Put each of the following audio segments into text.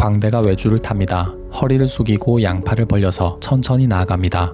광대가 외줄을 탑니다. 허리를 숙이고 양팔을 벌려서 천천히 나아갑니다.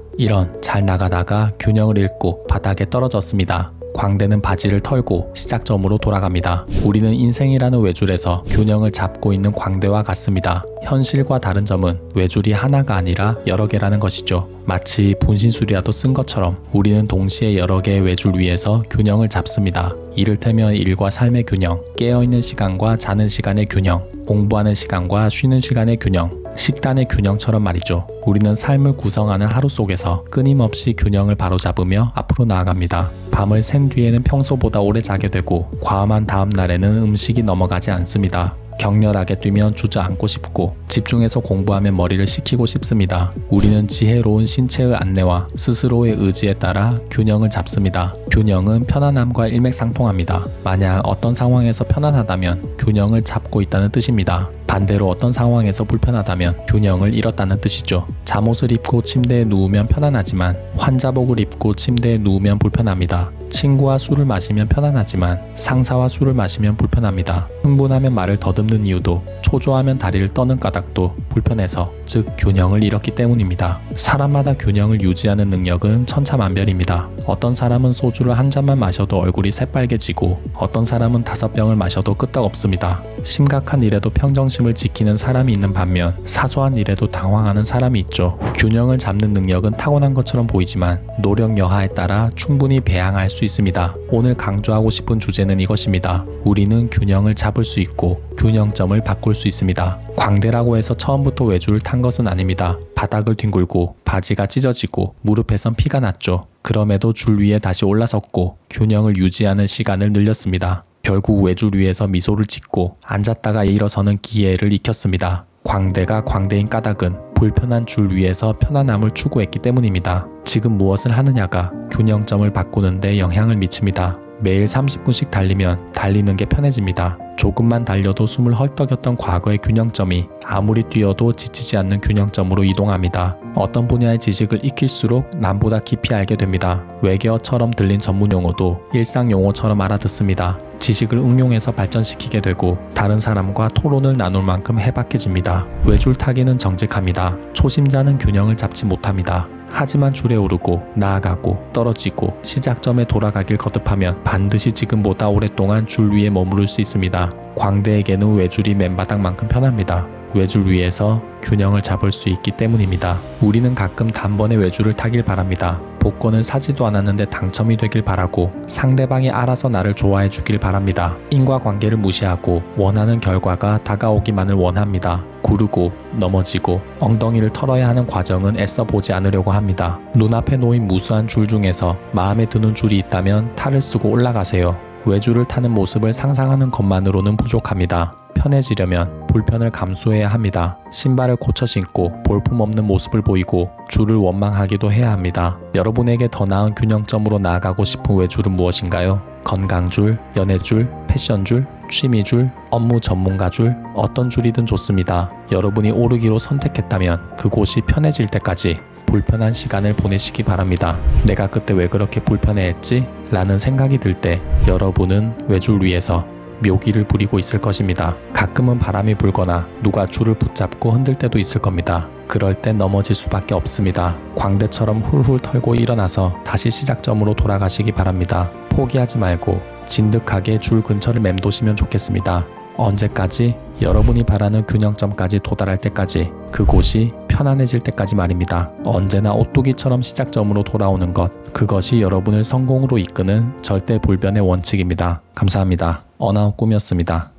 잘 나가다가 균형을 잃고 바닥에 떨어졌습니다. 광대는 바지를 털고 시작점으로 돌아갑니다. 우리는 인생이라는 외줄에서 균형을 잡고 있는 광대와 같습니다. 현실과 다른 점은 외줄이 하나가 아니라 여러 개라는 것이죠. 마치 분신술이라도 쓴 것처럼 우리는 동시에 여러 개의 외줄 위에서 균형을 잡습니다. 이를테면 일과 삶의 균형, 깨어있는 시간과 자는 시간의 균형, 공부하는 시간과 쉬는 시간의 균형, 식단의 균형처럼 말이죠. 우리는 삶을 구성하는 하루 속에서 끊임없이 균형을 바로잡으며 앞으로 나아갑니다. 밤을 샌 뒤에는 평소보다 오래 자게 되고 과음한 다음 날에는 음식이 넘어가지 않습니다. 격렬하게 뛰면 주저앉고 싶고 집중해서 공부하면 머리를 식히고 싶습니다. 우리는 지혜로운 신체의 안내와 스스로의 의지에 따라 균형을 잡습니다. 균형은 편안함과 일맥상통합니다. 만약 어떤 상황에서 편안하다면 균형을 잡고 있다는 뜻입니다. 반대로 어떤 상황에서 불편하다면 균형을 잃었다는 뜻이죠. 잠옷을 입고 침대에 누우면 편안하지만 환자복을 입고 침대에 누우면 불편합니다. 친구와 술을 마시면 편안하지만 상사와 술을 마시면 불편합니다. 흥분하면 말을 더듬는 이유도 초조하면 다리를 떠는 까닭도 불편해서, 즉 균형을 잃었기 때문입니다. 사람마다 균형을 유지하는 능력은 천차만별입니다. 어떤 사람은 소주를 한 잔만 마셔도 얼굴이 새빨개지고 어떤 사람은 5병을 마셔도 끄떡없습니다. 심각한 일에도 평정심을 지키는 사람이 있는 반면 사소한 일에도 당황하는 사람이 있죠. 균형을 잡는 능력은 타고난 것처럼 보이지만 노력 여하에 따라 충분히 배양할 수 있습니다. 오늘 강조하고 싶은 주제는 이것입니다. 우리는 균형을 잡을 수 있고 균형점을 바꿀 수 있습니다. 광대라고 해서 처음부터 외줄을 탄 것은 아닙니다. 바닥을 뒹굴고 바지가 찢어지고 무릎에선 피가 났죠. 그럼에도 줄 위에 다시 올라섰고 균형을 유지하는 시간을 늘렸습니다. 결국 외줄 위에서 미소를 짓고 앉았다가 일어서는 기회를 익혔습니다. 광대가 광대인 까닭은 불편한 줄 위에서 편안함을 추구했기 때문입니다. 지금 무엇을 하느냐가 균형점을 바꾸는 데 영향을 미칩니다. 매일 30분씩 달리면 달리는 게 편해집니다. 조금만 달려도 숨을 헐떡였던 과거의 균형점이 아무리 뛰어도 지치지 않는 균형점으로 이동합니다. 어떤 분야의 지식을 익힐수록 남보다 깊이 알게 됩니다. 외계어처럼 들린 전문 용어도 일상 용어처럼 알아듣습니다. 지식을 응용해서 발전시키게 되고 다른 사람과 토론을 나눌 만큼 해박해집니다. 외줄 타기는 정직합니다. 초심자는 균형을 잡지 못합니다. 하지만 줄에 오르고 나아가고 떨어지고 시작점에 돌아가길 거듭하면 반드시 지금보다 오랫동안 줄 위에 머무를 수 있습니다. 광대에게는 외줄이 맨바닥만큼 편합니다. 외줄 위에서 균형을 잡을 수 있기 때문입니다. 우리는 가끔 단번에 외줄을 타길 바랍니다. 복권을 사지도 않았는데 당첨이 되길 바라고 상대방이 알아서 나를 좋아해 주길 바랍니다. 인과관계를 무시하고 원하는 결과가 다가오기만을 원합니다. 구르고 넘어지고 엉덩이를 털어야 하는 과정은 애써 보지 않으려고 합니다. 눈앞에 놓인 무수한 줄 중에서 마음에 드는 줄이 있다면 탈을 쓰고 올라가세요. 외줄을 타는 모습을 상상하는 것만으로는 부족합니다. 편해지려면 불편을 감수해야 합니다. 신발을 고쳐 신고 볼품없는 모습을 보이고 줄을 원망하기도 해야 합니다. 여러분에게 더 나은 균형점으로 나아가고 싶은 외줄은 무엇인가요? 건강줄, 연애줄, 패션줄, 취미줄, 업무 전문가줄, 어떤 줄이든 좋습니다. 여러분이 오르기로 선택했다면 그곳이 편해질 때까지 불편한 시간을 보내시기 바랍니다. 내가 그때 왜 그렇게 불편해했지? 라는 생각이 들 때 여러분은 외줄 위에서 묘기를 부리고 있을 것입니다. 가끔은 바람이 불거나 누가 줄을 붙잡고 흔들 때도 있을 겁니다. 그럴 땐 넘어질 수밖에 없습니다. 광대처럼 훌훌 털고 일어나서 다시 시작점으로 돌아가시기 바랍니다. 포기하지 말고 진득하게 줄 근처를 맴도시면 좋겠습니다. 언제까지? 여러분이 바라는 균형점까지 도달할 때까지, 그곳이 편안해질 때까지 말입니다. 언제나 오뚜기처럼 시작점으로 돌아오는 것, 그것이 여러분을 성공으로 이끄는 절대 불변의 원칙입니다. 감사합니다. 언아웃 꿈이었습니다.